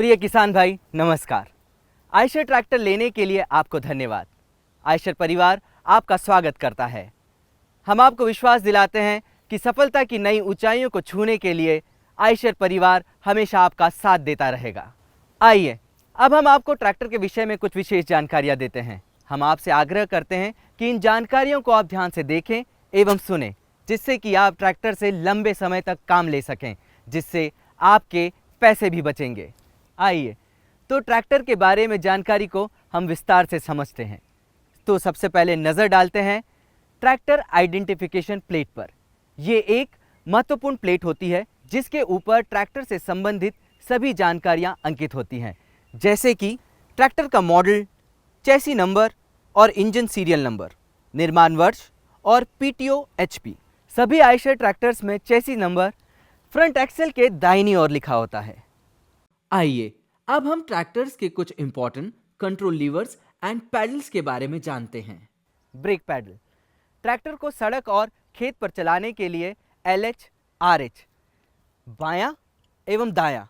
प्रिय किसान भाई नमस्कार। आयशर ट्रैक्टर लेने के लिए आपको धन्यवाद। आयशर परिवार आपका स्वागत करता है। हम आपको विश्वास दिलाते हैं कि सफलता की नई ऊंचाइयों को छूने के लिए आयशर परिवार हमेशा आपका साथ देता रहेगा। आइए अब हम आपको ट्रैक्टर के विषय में कुछ विशेष जानकारियां देते हैं। हम आपसे आग्रह करते हैं कि इन जानकारियों को आप ध्यान से देखें एवं सुनें, जिससे कि आप ट्रैक्टर से लंबे समय तक काम ले सकें, जिससे आपके पैसे भी बचेंगे। आइए तो ट्रैक्टर के बारे में जानकारी को हम विस्तार से समझते हैं। तो सबसे पहले नज़र डालते हैं ट्रैक्टर आइडेंटिफिकेशन प्लेट पर। ये एक महत्वपूर्ण प्लेट होती है जिसके ऊपर ट्रैक्टर से संबंधित सभी जानकारियां अंकित होती हैं, जैसे कि ट्रैक्टर का मॉडल, चैसी नंबर और इंजन सीरियल नंबर, निर्माण वर्ष और पीटीओ एचपी। सभी आयशर ट्रैक्टर्स में चैसी नंबर फ्रंट एक्सेल के दाहिनी ओर लिखा होता है। आइए अब हम ट्रैक्टर्स के कुछ important control levers and paddles के बारे में जानते हैं। ब्रेक पैडल ट्रैक्टर को सड़क और खेत पर चलाने के लिए LH, RH बायां एवं दायां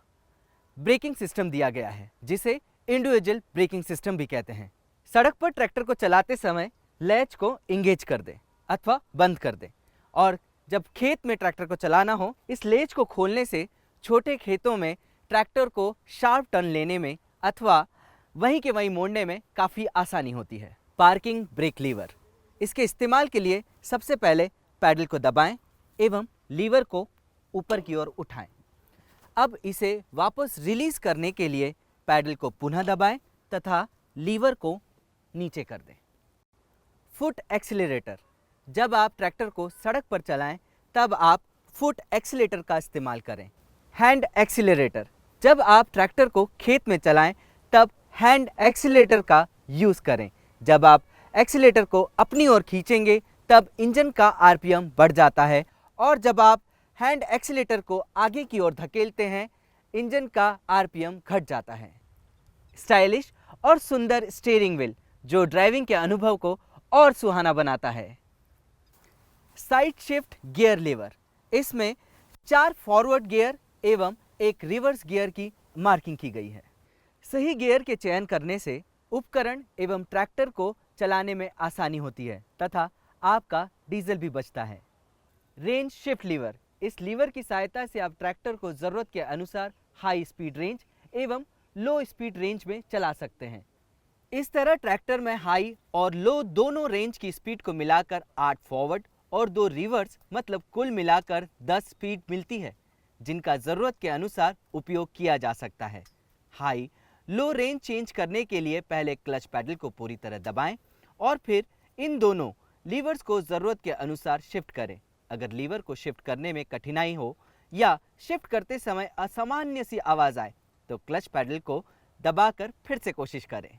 ब्रेकिंग सिस्टम दिया गया है, जिसे इंडिविजुअल ब्रेकिंग सिस्टम भी कहते हैं। सड़क पर ट्रैक्टर को चलाते समय लैच को इंगेज कर दें अथवा बंद कर दें, और जब खेत में ट्रैक्टर को चलाना हो, इस लेच को खोलने से छोटे खेतों में ट्रैक्टर को शार्प टर्न लेने में अथवा वहीं के वहीं मोड़ने में काफ़ी आसानी होती है। पार्किंग ब्रेक लीवर, इसके इस्तेमाल के लिए सबसे पहले पैडल को दबाएं एवं लीवर को ऊपर की ओर उठाएं। अब इसे वापस रिलीज करने के लिए पैडल को पुनः दबाएं तथा लीवर को नीचे कर दें। फुट एक्सीलरेटर, जब आप ट्रैक्टर को सड़क पर चलाएं तब आप फुट एक्सीलरेटर का इस्तेमाल करें। हैंड एक्सीलरेटर, जब आप ट्रैक्टर को खेत में चलाएं तब हैंड एक्सीलरेटर का यूज़ करें। जब आप एक्सीलरेटर को अपनी ओर खींचेंगे तब इंजन का आरपीएम बढ़ जाता है, और जब आप हैंड एक्सीलरेटर को आगे की ओर धकेलते हैं इंजन का आरपीएम घट जाता है। स्टाइलिश और सुंदर स्टीयरिंग व्हील, जो ड्राइविंग के अनुभव को और सुहाना बनाता है। साइड शिफ्ट गियर लीवर, इसमें 4 फॉरवर्ड गियर एवं एक रिवर्स गियर की मार्किंग की गई है। सही गियर के चयन करने से उपकरण एवं ट्रैक्टर को चलाने में आसानी होती है तथा आपका डीजल भी बचता है। रेंज शिफ्ट लीवर, इस लीवर की सहायता से आप ट्रैक्टर को ज़रूरत के अनुसार हाई स्पीड रेंज एवं लो स्पीड रेंज में चला सकते हैं। इस तरह ट्रैक्टर में हाई और लो दोनों रेंज की स्पीड को मिलाकर 8 फॉरवर्ड और 2 रिवर्स, मतलब कुल मिलाकर 10 स्पीड मिलती है, जिनका ज़रूरत के अनुसार उपयोग किया जा सकता है। हाई लो रेंज चेंज करने के लिए पहले क्लच पैडल को पूरी तरह दबाएं और फिर इन दोनों लीवर्स को ज़रूरत के अनुसार शिफ्ट करें। अगर लीवर को शिफ्ट करने में कठिनाई हो या शिफ्ट करते समय असामान्य सी आवाज़ आए तो क्लच पैडल को दबाकर फिर से कोशिश करें।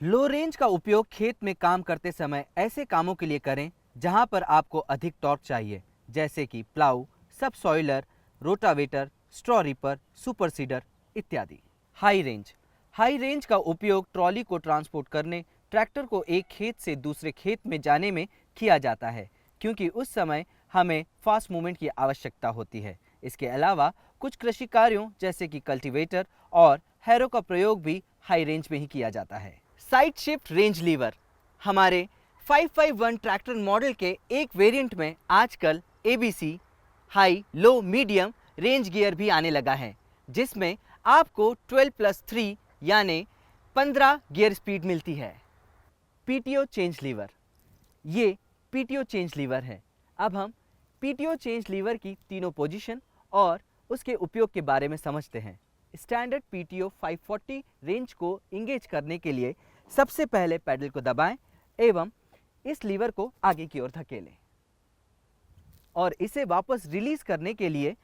लो रेंज का उपयोग खेत में काम करते समय ऐसे कामों के लिए करें जहां पर आपको अधिक टॉर्क चाहिए, जैसे कि plough, subsoiler, rotavator, straw reaper, super seeder इत्यादि। हाई रेंज का उपयोग ट्रॉली को ट्रांसपोर्ट करने, ट्रैक्टर को एक खेत से दूसरे खेत में जाने में किया जाता है, क्योंकि उस समय हमें फास्ट मूवमेंट की आवश्यकता होती है। इसके अलावा कुछ कृषि कार्यों जैसे कि कल्टीवेटर और हैरो का प्रयोग भी हाई रेंज में ही किया जाता है। साइड शिफ्ट रेंज लीवर, हमारे 551 ट्रैक्टर मॉडल के एक वेरिएंट में आजकल ABC हाई, लो, मीडियम रेंज गियर भी आने लगा है, जिसमें आपको 12+3 यानी 15 गियर स्पीड मिलती है। PTO चेंज लीवर, ये PTO चेंज लीवर है। अब हम PTO चेंज लीवर की तीनों पोजीशन और उसके उपयोग के बारे में समझते हैं। स्टैंडर्ड PTO 540 रेंज को इंगेज करने के लिए सबसे पहले पैडल को दबाएं एवं इस लीवर को आगे की ओर धकेलें, और इसे वापस रिलीज करने के लिए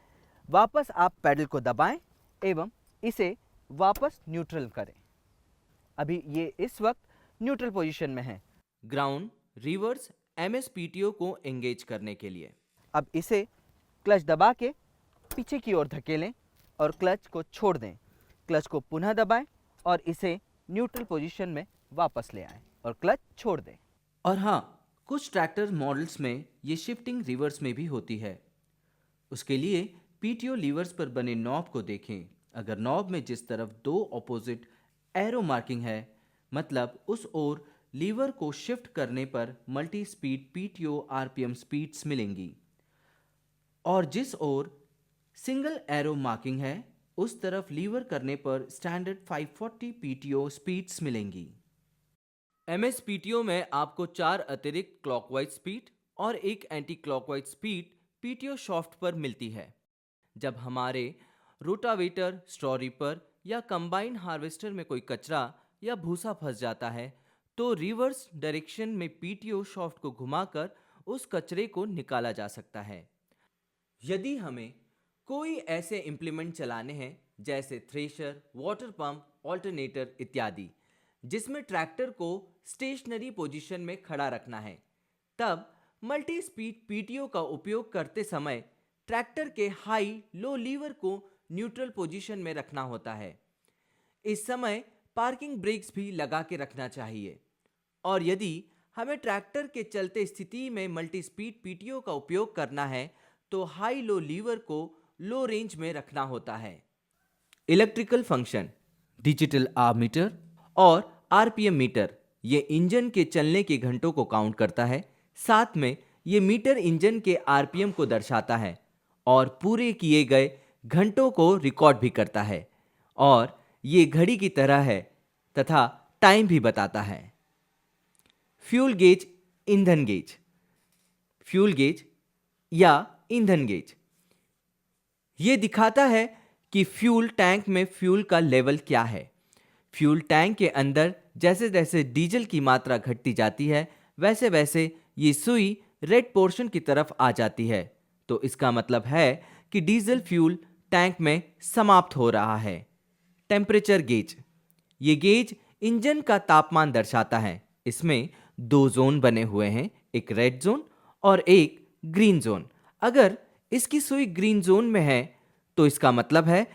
वापस आप पैडल को दबाएं एवं इसे वापस न्यूट्रल करें। अभी ये इस वक्त न्यूट्रल पोजीशन में है। ग्राउंड, रिवर्स, MS PTO को एंगेज करने के लिए अब इसे क्लच दबा के पीछे की ओर धकेलें और क्लच को छोड़ दें। क्लच को पुनः दबाएं और इसे न्यूट्रल पोजीशन में वापस ले आएं और क्लच छोड़ दें। और हाँ, कुछ ट्रैक्टर मॉडल्स में ये शिफ्टिंग रिवर्स में भी होती है। उसके लिए PTO लीवर्स पर बने नॉब को देखें। अगर नॉब में जिस तरफ दो ऑपोजिट एरो मार्किंग है, मतलब उस ओर लीवर को शिफ्ट करने पर multi speed PTO RPM speeds मिलेंगी, और जिस ओर सिंगल एरो मार्किंग है उस तरफ लीवर करने पर स्टैंडर्ड 540 पीटीओ स्पीड्स मिलेंगी। एमएसपीटीओ में आपको 4 अतिरिक्त क्लॉकवाइज स्पीड और एक anti clockwise speed PTO shaft पर मिलती है। जब हमारे रोटावेटर, स्ट्रॉ रीपर या कंबाइन हार्वेस्टर में कोई कचरा या भूसा फंस जाता है तो रिवर्स डायरेक्शन में पीटीओ शाफ्ट को घुमाकर उस कचरे को निकाला जा सकता है। यदि हमें कोई ऐसे इंप्लीमेंट चलाने हैं जैसे थ्रेशर, वाटर पंप, ऑल्टरनेटर इत्यादि, जिसमें ट्रैक्टर को स्टेशनरी पोजीशन में खड़ा रखना है, तब मल्टी स्पीड पीटीओ का उपयोग करते समय ट्रैक्टर के हाई लो लीवर को न्यूट्रल पोजीशन में रखना होता है। इस समय पार्किंग ब्रेक्स भी लगा के रखना चाहिए, और यदि हमें ट्रैक्टर के चलते स्थिति में मल्टी स्पीड पीटीओ का उपयोग करना है तो हाई लो लीवर को लो रेंज में रखना होता है। Electrical function, digital hour meter और आरपीएम मीटर ये इंजन के चलने के घंटों को काउंट करता है। साथ में ये मीटर इंजन के आरपीएम को दर्शाता है और पूरे किए गए घंटों को रिकॉर्ड भी करता है, और ये घड़ी की तरह है तथा टाइम भी बताता है। फ्यूल गेज, ईंधन गेज। फ्यूल गेज या ईंधन गेज ये दिखाता है कि फ्यूल टैंक में फ्यूल का लेवल क्या है। फ्यूल टैंक के अंदर जैसे जैसे डीजल की मात्रा घटती जाती है वैसे वैसे ये सुई रेड पोर्शन की तरफ आ जाती है, तो इसका मतलब है कि डीजल फ्यूल टैंक में समाप्त हो रहा है। टेम्परेचर गेज, ये गेज इंजन का तापमान दर्शाता है। इसमें 2 जोन बने हुए हैं, एक रेड जोन और एक ग्रीन जोन। अगर इसकी सुई ग्रीन जोन में है तो इसका मतलब है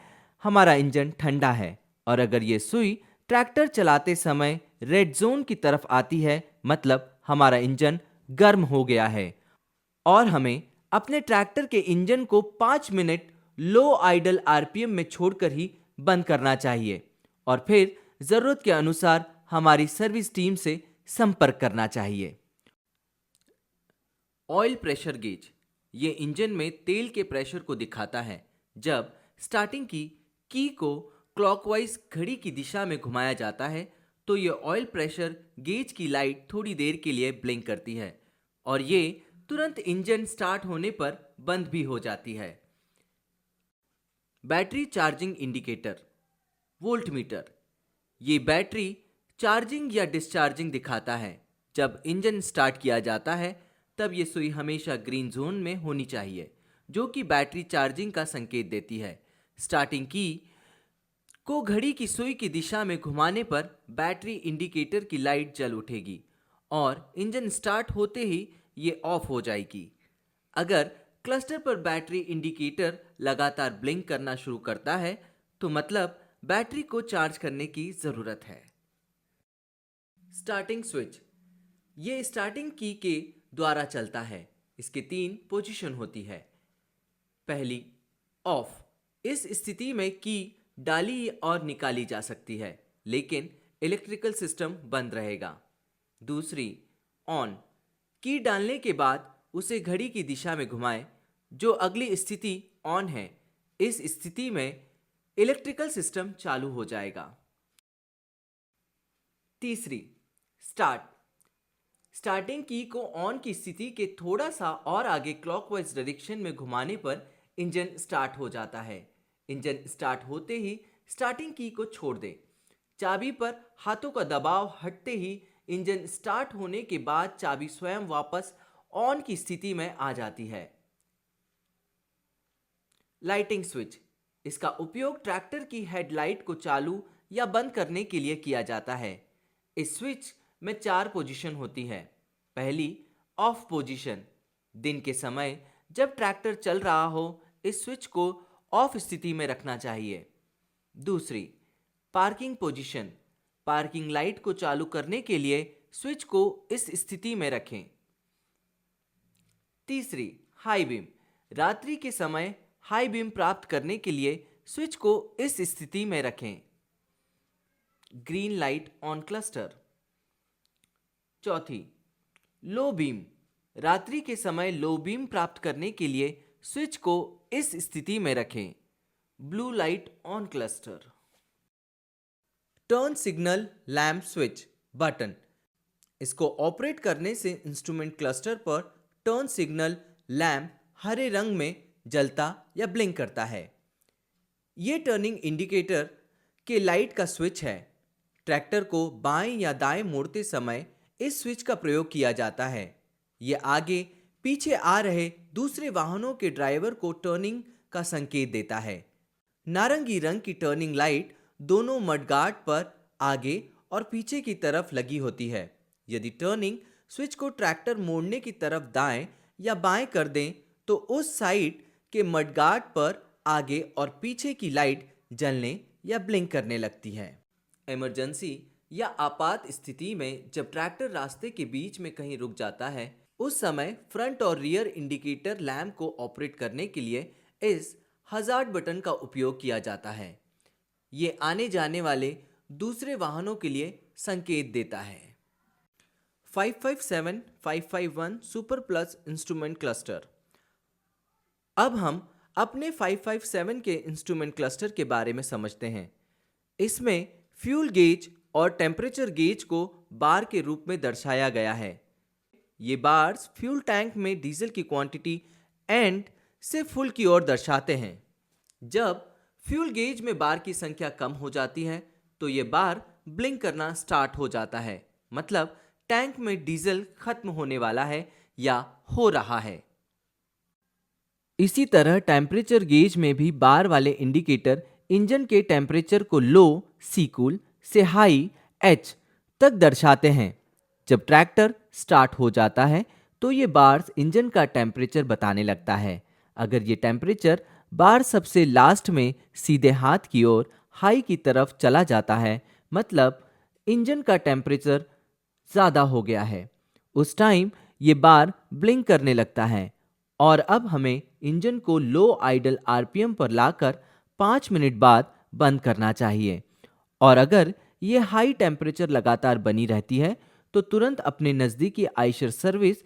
हमारा इंजन ठंडा है, और अगर ये सुई ट्रैक्टर चलाते समय रेड जोन की तरफ आती है मतलब हमारा इंजन गर्म हो गया है, और हमें अपने ट्रैक्टर के इंजन को 5 मिनट लो आइडल आरपीएम में छोड़कर ही बंद करना चाहिए, और फिर जरूरत के अनुसार हमारी सर्विस टीम से संपर्क करना चाहिए। ऑयल प्रेशर गेज ये इंजन में तेल के प्रेशर को दिखाता है। जब स्टार्टिंग की को क्लॉकवाइज घड़ी की दिशा में घुमाया जाता है तो ये ऑयल प्रेशर गेज की लाइट थोड़ी देर के लिए ब्लिंक करती है, और ये तुरंत इंजन स्टार्ट होने पर बंद भी हो जाती है। Battery charging indicator, volt meter, ये बैटरी चार्जिंग या डिस्चार्जिंग दिखाता है। जब इंजन स्टार्ट किया जाता है तब ये सुई हमेशा ग्रीन जोन में होनी चाहिए, जो कि बैटरी चार्जिंग का संकेत देती है। स्टार्टिंग की को घड़ी की सुई की दिशा में घुमाने पर बैटरी इंडिकेटर की लाइट जल उठेगी और इंजन स्टार्ट होते ही ये ऑफ हो जाएगी। अगर क्लस्टर पर बैटरी इंडिकेटर लगातार ब्लिंक करना शुरू करता है तो मतलब बैटरी को चार्ज करने की जरूरत है। स्टार्टिंग स्विच, ये स्टार्टिंग की के द्वारा चलता है। इसके 3 पोजीशन होती है। पहली, ऑफ। इस स्थिति में की डाली और निकाली जा सकती है लेकिन इलेक्ट्रिकल सिस्टम बंद रहेगा। दूसरी, ऑन। की डालने के बाद उसे घड़ी की दिशा में घुमाएं जो अगली स्थिति ऑन है। इस स्थिति में इलेक्ट्रिकल सिस्टम चालू हो जाएगा। तीसरी, स्टार्ट। स्टार्टिंग की को ऑन की स्थिति के थोड़ा सा और आगे क्लॉकवाइज डायरेक्शन में घुमाने पर इंजन स्टार्ट हो जाता है। इंजन स्टार्ट होते ही स्टार्टिंग की को छोड़ दें। चाबी पर हाथों का दबाव हटते ही इंजन स्टार्ट होने के बाद चाबी स्वयं वापस ऑन की स्थिति में आ जाती है। लाइटिंग स्विच, इसका उपयोग ट्रैक्टर की हेडलाइट को चालू या बंद करने के लिए किया जाता है। इस स्विच में 4 पोजीशन होती है। पहली, ऑफ पोजीशन। दिन के समय जब ट्रैक्टर चल रहा हो इस स्विच को ऑफ स्थिति में रखना चाहिए। दूसरी, पार्किंग पोजीशन। पार्किंग लाइट को चालू करने के लिए स्विच को इस स्थिति में रखें। तीसरी, हाई बीम। रात्रि के समय हाई बीम प्राप्त करने के लिए स्विच को इस स्थिति में रखें। Green light on cluster. चौथी, लो बीम। रात्रि के समय लो बीम प्राप्त करने के लिए स्विच को इस स्थिति में रखें। Blue light on cluster. Turn signal lamp switch button. इसको ऑपरेट करने से इंस्ट्रूमेंट क्लस्टर पर टर्न सिग्नल लैंप हरे रंग में जलता या ब्लिंक करता है। ये टर्निंग इंडिकेटर के लाइट का स्विच है। ट्रैक्टर को बाएं या दाएं मोड़ते समय इस स्विच का प्रयोग किया जाता है। ये आगे पीछे आ रहे दूसरे वाहनों के ड्राइवर को टर्निंग का संकेत देता है। नारंगी रंग की टर्निंग लाइट दोनों मडगार्ड पर आगे और पीछे की तरफ लगी होती है। यदि टर्निंग स्विच को ट्रैक्टर मोड़ने की तरफ दाएं या बाएं कर दें तो उस साइड के मडगार्ड पर आगे और पीछे की लाइट जलने या ब्लिंक करने लगती है। इमरजेंसी या आपात स्थिति में जब ट्रैक्टर रास्ते के बीच में कहीं रुक जाता है, उस समय फ्रंट और रियर इंडिकेटर लैंप को ऑपरेट करने के लिए इस हजार्ड बटन का उपयोग किया जाता है। ये आने जाने वाले दूसरे वाहनों के लिए संकेत देता है। 557 551 सुपर प्लस इंस्ट्रूमेंट क्लस्टर। अब हम अपने 557 के इंस्ट्रूमेंट क्लस्टर के बारे में समझते हैं। इसमें फ्यूल गेज और टेम्परेचर गेज को बार के रूप में दर्शाया गया है। ये बार्स फ्यूल टैंक में डीजल की क्वांटिटी एंड से फुल की ओर दर्शाते हैं। जब फ्यूल गेज में बार की संख्या कम हो जाती है तो ये बार ब्लिंक करना स्टार्ट हो जाता है, मतलब टैंक में डीजल खत्म होने वाला है या हो रहा है। इसी तरह टेम्परेचर गेज में भी बार वाले इंडिकेटर इंजन के टेम्परेचर को लो सी कूल से हाई एच तक दर्शाते हैं। जब ट्रैक्टर स्टार्ट हो जाता है तो ये बार्स इंजन का टेम्परेचर बताने लगता है। अगर ये टेम्परेचर बार सबसे लास्ट में सीधे हाथ की ओर हाई की तरफ चला जाता है, मतलब इंजन का टेम्परेचर ज़्यादा हो गया है। उस टाइम ये बार ब्लिंक करने लगता है और अब हमें इंजन को लो आइडल आरपीएम पर लाकर 5 मिनट बाद बंद करना चाहिए। और अगर ये हाई टेम्परेचर लगातार बनी रहती है तो तुरंत अपने नज़दीकी आयशर सर्विस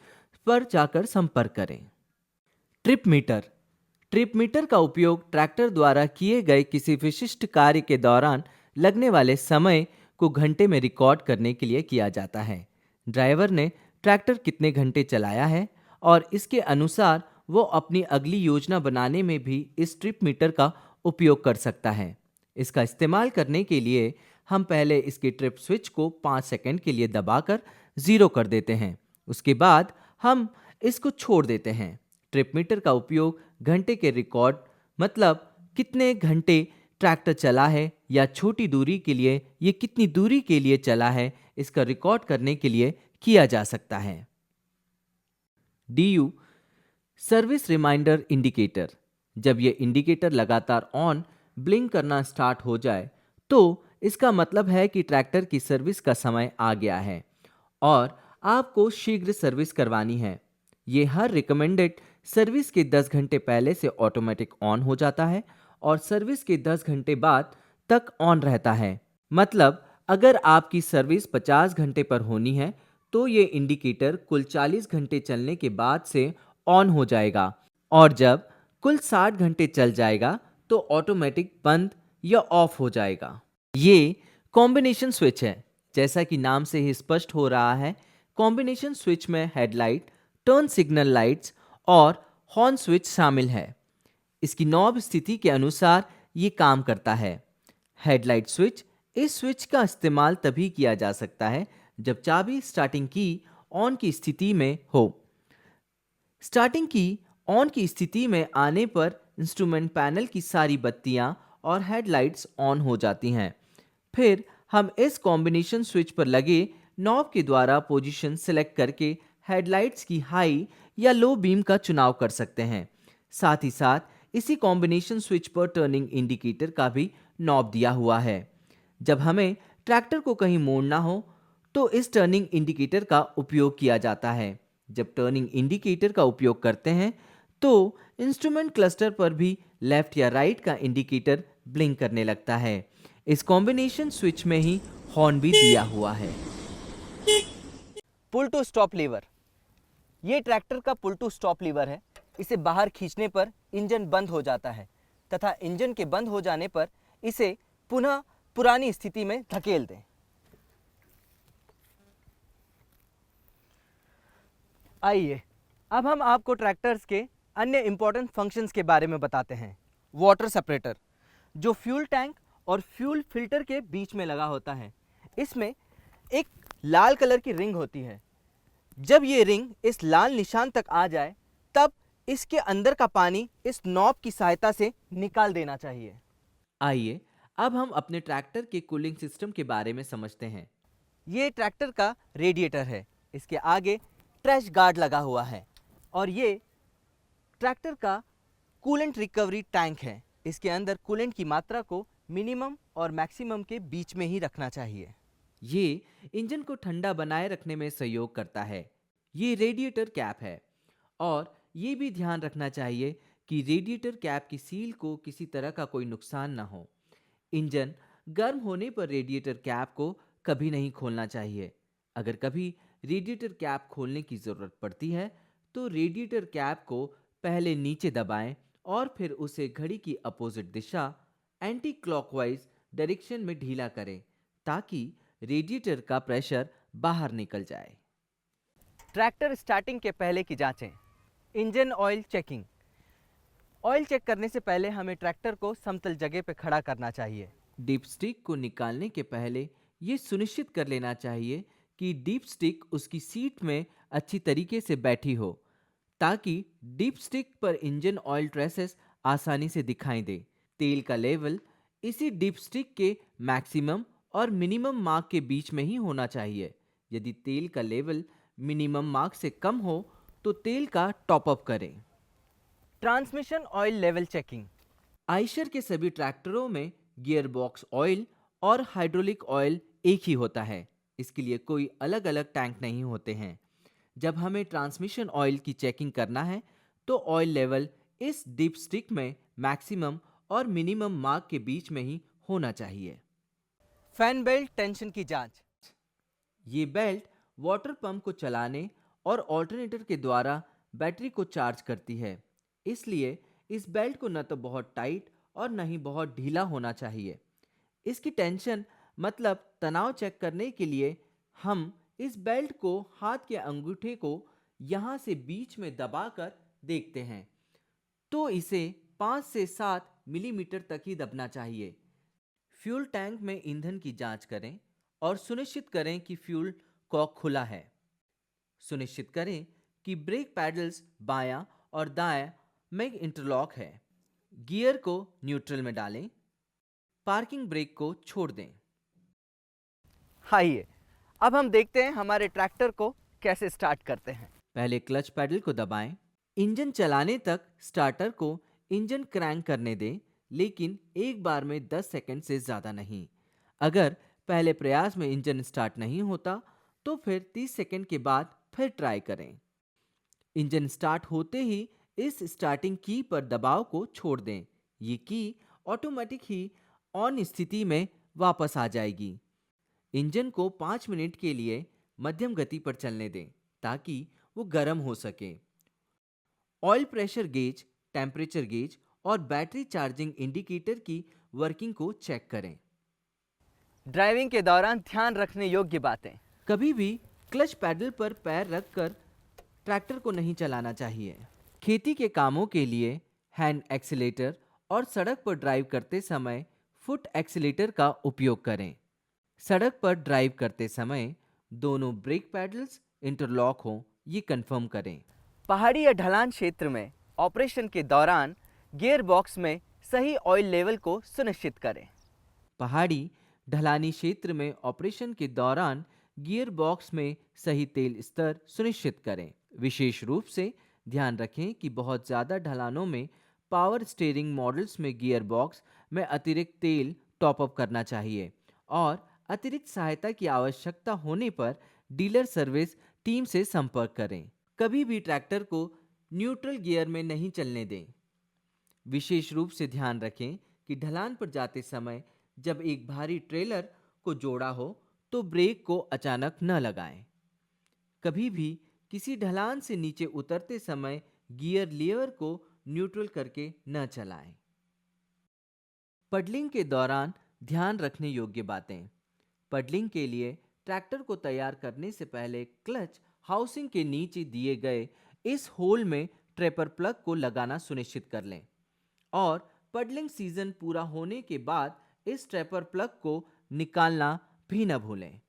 पर जाकर संपर्क करें। Trip meter. ट्रिप मीटर का उपयोग ट्रैक्टर द्वारा किए गए किसी विशिष्ट कार्य के दौरान लगने वाले समय को घंटे में रिकॉर्ड करने के लिए किया जाता है। ड्राइवर ने ट्रैक्टर कितने घंटे चलाया है और इसके अनुसार वो अपनी अगली योजना बनाने में भी इस ट्रिप मीटर का उपयोग कर सकता है। इसका इस्तेमाल करने के लिए हम पहले इसके ट्रिप स्विच को 5 सेकंड के लिए दबाकर 0 कर देते हैं। उसके बाद हम इसको छोड़ देते हैं। ट्रिप मीटर का उपयोग घंटे के रिकॉर्ड, मतलब कितने घंटे ट्रैक्टर चला है या छोटी दूरी के लिए ये कितनी दूरी के लिए चला है, इसका रिकॉर्ड करने के लिए किया जा सकता है। DU service reminder indicator. जब ये इंडिकेटर लगातार ऑन ब्लिंक करना स्टार्ट हो जाए तो इसका मतलब है कि ट्रैक्टर की सर्विस का समय आ गया है और आपको शीघ्र सर्विस करवानी है। ये हर रिकमेंडेड सर्विस के 10 घंटे पहले से ऑटोमेटिक ऑन हो जाता है और सर्विस के 10 घंटे बाद तक ऑन रहता है। मतलब अगर आपकी सर्विस 50 घंटे पर होनी है तो ये इंडिकेटर कुल 40 घंटे चलने के बाद से ऑन हो जाएगा और जब कुल 60 घंटे चल जाएगा तो ऑटोमेटिक बंद या ऑफ हो जाएगा। ये कॉम्बिनेशन स्विच है। जैसा कि नाम से ही स्पष्ट हो रहा है, कॉम्बिनेशन स्विच में हेडलाइट, टर्न सिग्नल लाइट्स और हॉर्न स्विच शामिल है। इसकी नॉब स्थिति के अनुसार ये काम करता है। हेडलाइट स्विच, इस स्विच का इस्तेमाल तभी किया जा सकता है जब चाबी स्टार्टिंग की ऑन की स्थिति में हो। स्टार्टिंग की ऑन की स्थिति में आने पर इंस्ट्रूमेंट पैनल की सारी बत्तियां और हेडलाइट्स ऑन हो जाती हैं। फिर हम इस कॉम्बिनेशन स्विच पर लगे नॉब के द्वारा पोजीशन सिलेक्ट करके हेडलाइट्स की हाई या लो बीम का चुनाव कर सकते हैं। साथ ही साथ इसी कॉम्बिनेशन स्विच पर टर्निंग इंडिकेटर का भी नॉब दिया हुआ है। जब हमें ट्रैक्टर को कहीं मोड़ना हो तो इस टर्निंग इंडिकेटर का उपयोग किया जाता है। जब टर्निंग इंडिकेटर का उपयोग करते हैं तो इंस्ट्रूमेंट क्लस्टर पर भी लेफ्ट या राइट का इंडिकेटर ब्लिंक करने लगता है। इस कॉम्बिनेशन स्विच में ही हॉर्न भी दिया हुआ है। पुल टू स्टॉप लीवर, ये ट्रैक्टर का पुल टू स्टॉप लीवर है। इसे बाहर खींचने पर इंजन बंद हो जाता है तथा इंजन के बंद हो जाने पर इसे पुनः पुरानी स्थिति में धकेल दें। आइए अब हम आपको ट्रैक्टर्स के अन्य इंपॉर्टेंट फंक्शंस के बारे में बताते हैं। वाटर सेपरेटर, जो फ्यूल टैंक और फ्यूल फिल्टर के बीच में लगा होता है। इसमें एक लाल कलर की रिंग होती है। जब ये रिंग इस लाल निशान तक आ जाए तब इसके अंदर का पानी इस नॉब की सहायता से निकाल देना चाहिए। आइए अब हम अपने ट्रैक्टर के कूलिंग सिस्टम के बारे में समझते हैं। ये ट्रैक्टर का रेडिएटर है। इसके आगे ट्रैश गार्ड लगा हुआ है और ये ट्रैक्टर का कूलेंट रिकवरी टैंक है। इसके अंदर कूलेंट की मात्रा को मिनिमम और मैक्सिमम के बीच में ही रखना चाहिए। ये इंजन को ठंडा बनाए रखने में सहयोग करता है। ये रेडिएटर कैप है और ये भी ध्यान रखना चाहिए कि रेडिएटर कैप की सील को किसी तरह का कोई नुकसान ना हो। इंजन गर्म होने पर रेडिएटर कैप को कभी नहीं खोलना चाहिए। अगर कभी रेडिएटर कैप खोलने की ज़रूरत पड़ती है तो रेडिएटर कैप को पहले नीचे दबाएं और फिर उसे घड़ी की अपोजिट दिशा एंटी क्लॉकवाइज डायरेक्शन में ढीला करें ताकि रेडिएटर का प्रेशर बाहर निकल जाए। ट्रैक्टर स्टार्टिंग के पहले की जांचें। Engine oil checking. Oil check करने से पहले हमें ट्रैक्टर को समतल जगह पर खड़ा करना चाहिए। डीप स्टिक को निकालने के पहले ये सुनिश्चित कर लेना चाहिए कि डीप स्टिक उसकी सीट में अच्छी तरीके से बैठी हो ताकि डीप स्टिक पर इंजन ऑयल ट्रेसेस आसानी से दिखाई दे। तेल का लेवल इसी डीप स्टिक के मैक्सिमम और मिनिमम मार्क के बीच में ही होना चाहिए। यदि तेल का लेवल मिनिमम मार्क से कम हो तो तेल का टॉप अप करें। Transmission oil level checking. Eicher के सभी ट्रैक्टरों में गियर बॉक्स ऑयल और हाइड्रोलिक ऑयल एक ही होता है। इसके लिए कोई अलग अलग टैंक नहीं होते हैं। जब हमें ट्रांसमिशन ऑयल की चेकिंग करना है तो ऑयल लेवल इस डीप स्टिक में मैक्सिमम और मिनिमम मार्क के बीच में ही होना चाहिए। फैन बेल्ट टेंशन की जांच। ये बेल्ट वाटर पंप को चलाने और ऑल्टरनेटर के द्वारा बैटरी को चार्ज करती है। इसलिए इस बेल्ट को न तो बहुत टाइट और न ही बहुत ढीला होना चाहिए। इसकी टेंशन मतलब तनाव चेक करने के लिए हम इस बेल्ट को हाथ के अंगूठे को यहाँ से बीच में दबाकर देखते हैं तो इसे 5 से 7 मिलीमीटर तक ही दबना चाहिए। फ्यूल टैंक में ईंधन की जांच करें और सुनिश्चित करें कि फ्यूल कॉक खुला है। सुनिश्चित करें कि ब्रेक पैडल्स बायां और दायां में इंटरलॉक है। गियर को न्यूट्रल में डालें। पार्किंग ब्रेक को छोड़ दें। आइए अब हम देखते हैं हमारे ट्रैक्टर को कैसे स्टार्ट करते हैं। पहले क्लच पैडल को दबाएं। इंजन चलाने तक स्टार्टर को इंजन क्रैंक करने दें, लेकिन एक बार में 10 सेकंड से ज़्यादा नहीं। अगर पहले प्रयास में इंजन स्टार्ट नहीं होता तो फिर 30 सेकंड के बाद फिर ट्राई करें। इंजन स्टार्ट होते ही इस स्टार्टिंग की पर दबाव को छोड़ दें। ये की ऑटोमेटिक ही ऑन स्थिति में वापस आ जाएगी। इंजन को 5 मिनट के लिए मध्यम गति पर चलने दें ताकि वो गर्म हो सके। Oil pressure gauge, temperature gauge और बैटरी चार्जिंग इंडिकेटर की वर्किंग को चेक करें। ड्राइविंग के दौरान ध्यान रखने योग्य बातें। कभी भी क्लच पैडल पर पैर रखकर ट्रैक्टर को नहीं चलाना चाहिए। खेती के कामों के लिए हैंड एक्सीलेटर और सड़क पर ड्राइव करते समय फुट एक्सीलेटर का उपयोग करें। सड़क पर ड्राइव करते समय दोनों ब्रेक पैडल्स इंटरलॉक हों, ये कंफर्म करें। पहाड़ी या ढलान क्षेत्र में ऑपरेशन के दौरान गियर बॉक्स में सही ऑयल लेवल को सुनिश्चित करें। पहाड़ी ढलानी क्षेत्र में ऑपरेशन के दौरान गियर बॉक्स में सही तेल स्तर सुनिश्चित करें। विशेष रूप से ध्यान रखें कि बहुत ज़्यादा ढलानों में पावर स्टीयरिंग मॉडल्स में गियर बॉक्स में अतिरिक्त तेल टॉप अप करना चाहिए और अतिरिक्त सहायता की आवश्यकता होने पर डीलर सर्विस टीम से संपर्क करें। कभी भी ट्रैक्टर को न्यूट्रल गियर में नहीं चलने दें। विशेष रूप से ध्यान रखें कि ढलान पर जाते समय जब एक भारी ट्रेलर को जोड़ा हो तो ब्रेक को अचानक न लगाएं। कभी भी किसी ढलान से नीचे उतरते समय गियर लीवर को न्यूट्रल करके न चलाएं। पडलिंग के दौरान ध्यान रखने योग्य बातें। पडलिंग के लिए ट्रैक्टर को तैयार करने से पहले क्लच हाउसिंग के नीचे दिए गए इस होल में ट्रेपर प्लग को लगाना सुनिश्चित कर लें और पडलिंग सीजन पूरा होने के बाद इस ट्रेपर प्लग को निकालना भी न भूलें।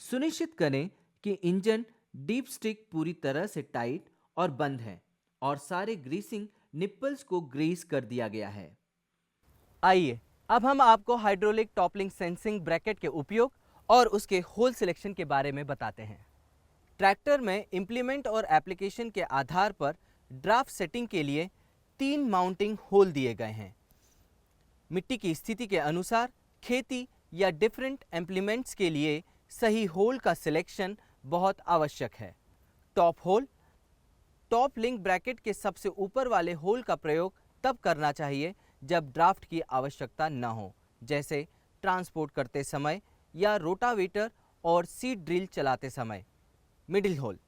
सुनिश्चित करें कि इंजन डीप स्टिक पूरी तरह से टाइट और बंद है और सारे ग्रीसिंग निप्पल्स को ग्रीस कर दिया गया है। आइए अब हम आपको हाइड्रोलिक टॉपलिंग सेंसिंग ब्रैकेट के उपयोग और उसके होल सिलेक्शन के बारे में बताते हैं। ट्रैक्टर में इंप्लीमेंट और एप्लीकेशन के आधार पर ड्राफ्ट सेटिंग के लिए 3 माउंटिंग होल दिए गए हैं। मिट्टी की स्थिति के अनुसार खेती या डिफरेंट इम्प्लीमेंट्स के लिए सही होल का सिलेक्शन बहुत आवश्यक है। Top hole, top link bracket के सबसे ऊपर वाले होल का प्रयोग तब करना चाहिए जब ड्राफ्ट की आवश्यकता न हो, जैसे ट्रांसपोर्ट करते समय या रोटावेटर और सीड ड्रिल चलाते समय। मिडिल होल,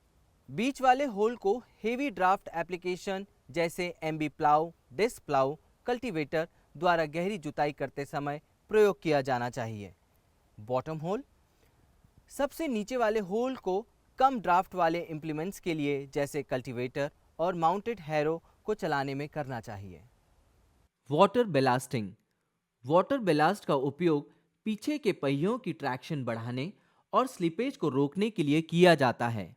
बीच वाले होल को हेवी ड्राफ्ट एप्लीकेशन जैसे MB plough, disc plough, cultivator द्वारा गहरी जुताई करते समय प्रयोग किया जाना चाहिए। बॉटम होल, सबसे नीचे वाले होल को कम ड्राफ्ट वाले इंप्लीमेंट्स के लिए जैसे कल्टीवेटर और माउंटेड हैरो को चलाने में करना चाहिए। वाटर बेलास्टिंग। वाटर बेलास्ट का उपयोग पीछे के पहियों की ट्रैक्शन बढ़ाने और स्लिपेज को रोकने के लिए किया जाता है,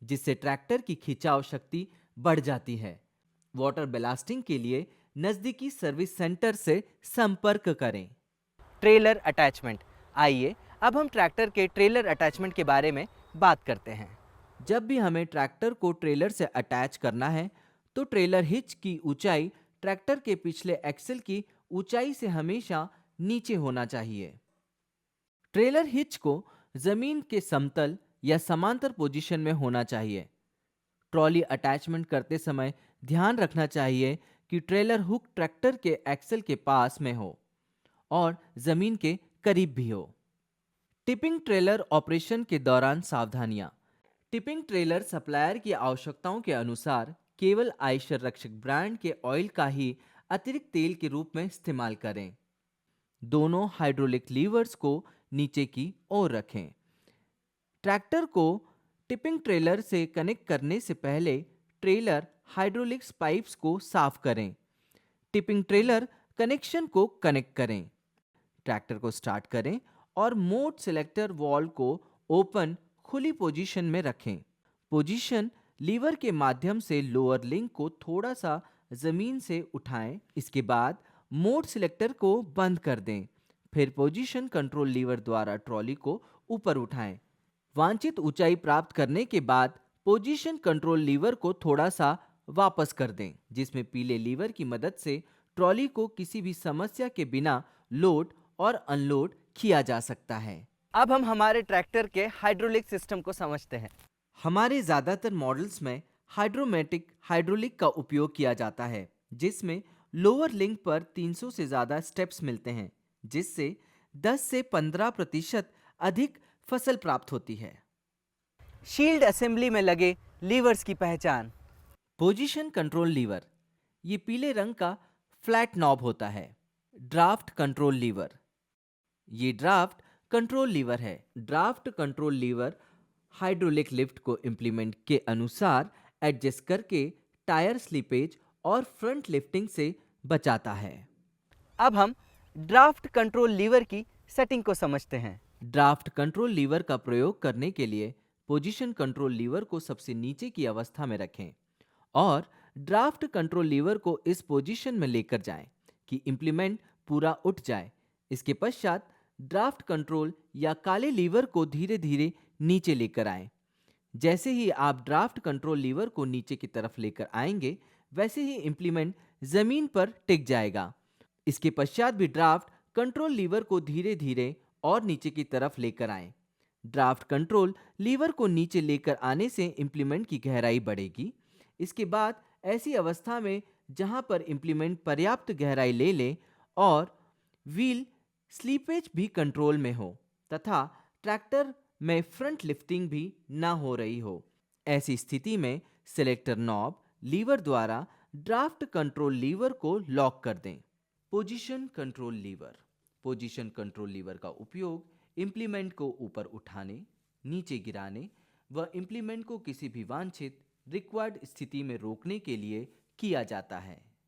जिससे ट्रैक्टर की खिंचाव शक्ति बढ़ जाती है। वाटर बेलास्टिंग के लिए नजदीकी सर्विस सेंटर से संपर्क करें। Trailer attachment. आइए अब हम ट्रैक्टर के ट्रेलर अटैचमेंट के बारे में बात करते हैं। जब भी हमें ट्रैक्टर को ट्रेलर से अटैच करना है तो ट्रेलर हिच की ऊंचाई ट्रैक्टर के पिछले एक्सल की ऊंचाई से हमेशा नीचे होना चाहिए। ट्रेलर हिच को जमीन के समतल या समांतर पोजीशन में होना चाहिए। ट्रॉली अटैचमेंट करते समय ध्यान रखना चाहिए कि ट्रेलर हुक ट्रैक्टर के एक्सल के पास में हो और जमीन के करीब भी हो। टिपिंग ट्रेलर ऑपरेशन के दौरान सावधानियां। टिपिंग ट्रेलर सप्लायर की आवश्यकताओं के अनुसार केवल आयशर रक्षक ब्रांड के ऑयल का ही अतिरिक्त तेल के रूप में इस्तेमाल करें। दोनों हाइड्रोलिक लीवर्स को नीचे की ओर रखें। ट्रैक्टर को टिपिंग ट्रेलर से कनेक्ट करने से पहले ट्रेलर हाइड्रोलिक्स पाइप्स को साफ करें। टिपिंग ट्रेलर कनेक्शन को कनेक्ट करें। ट्रैक्टर को स्टार्ट करें और मोड सिलेक्टर वॉल्व को ओपन खुली पोजीशन में रखें। पोजीशन लीवर के माध्यम से लोअर लिंक को थोड़ा सा जमीन से उठाएं। इसके बाद मोड सिलेक्टर को बंद कर दें। फिर पोजीशन कंट्रोल लीवर द्वारा ट्रॉली को ऊपर उठाएं। वांछित ऊंचाई प्राप्त करने के बाद पोजीशन कंट्रोल लीवर को थोड़ा सा वापस कर दें, जिसमें पीले लीवर की मदद से ट्रॉली को किसी भी समस्या के बिना लोड और अनलोड किया जा सकता है। अब हम हमारे ट्रैक्टर के हाइड्रोलिक सिस्टम को समझते हैं। हमारे ज़्यादातर मॉडल्स में हाइड्रोमेटिक हाइड्रोलिक का उपयोग किया जाता है, जिसमें लोअर लिंक पर 300 से ज़्यादा स्टेप्स मिलते हैं, जिससे 10 से 15% अधिक फसल प्राप्त होती है। शील्ड असेंबली में लगे लीवर्स की पहचान। पोजीशन कंट्रोल लीवर, ये पीले रंग का फ्लैट नॉब होता है। ड्राफ्ट कंट्रोल लीवर, ये ड्राफ्ट कंट्रोल लीवर है। Draft control lever hydraulic lift को इंप्लीमेंट के अनुसार एडजस्ट करके टायर स्लिपेज और फ्रंट लिफ्टिंग से बचाता है। अब हम ड्राफ्ट कंट्रोल लीवर की सेटिंग को समझते हैं। ड्राफ्ट कंट्रोल लीवर का प्रयोग करने के लिए पोजीशन कंट्रोल लीवर को सबसे नीचे की अवस्था में रखें और ड्राफ्ट कंट्रोल लीवर को इस पोजीशन में लेकर जाएं कि इंप्लीमेंट पूरा उठ जाए। इसके पश्चात ड्राफ्ट कंट्रोल या काले लीवर को धीरे धीरे नीचे लेकर आएं। जैसे ही आप ड्राफ्ट कंट्रोल लीवर को नीचे की तरफ लेकर आएंगे, वैसे ही इंप्लीमेंट जमीन पर टिक जाएगा। इसके पश्चात भी ड्राफ्ट कंट्रोल लीवर को धीरे धीरे और नीचे की तरफ लेकर आएं। ड्राफ्ट कंट्रोल लीवर को नीचे लेकर आने से इंप्लीमेंट की गहराई बढ़ेगी। इसके बाद ऐसी अवस्था में जहां पर इम्प्लीमेंट पर्याप्त गहराई ले ले और व्हील स्लीपेज भी कंट्रोल में हो तथा ट्रैक्टर में फ्रंट लिफ्टिंग भी ना हो रही हो। ऐसी स्थिति में सिलेक्टर नॉब लीवर द्वारा ड्राफ्ट कंट्रोल लीवर को लॉक कर दें। Position control lever. Position control lever का उपयोग इम्प्लीमेंट को ऊपर उठाने, नीचे गिराने व इम्प्लीमेंट को किसी भी वांछित रिक्वायर्ड स्थिति में रोकने के लिए किया जाता है।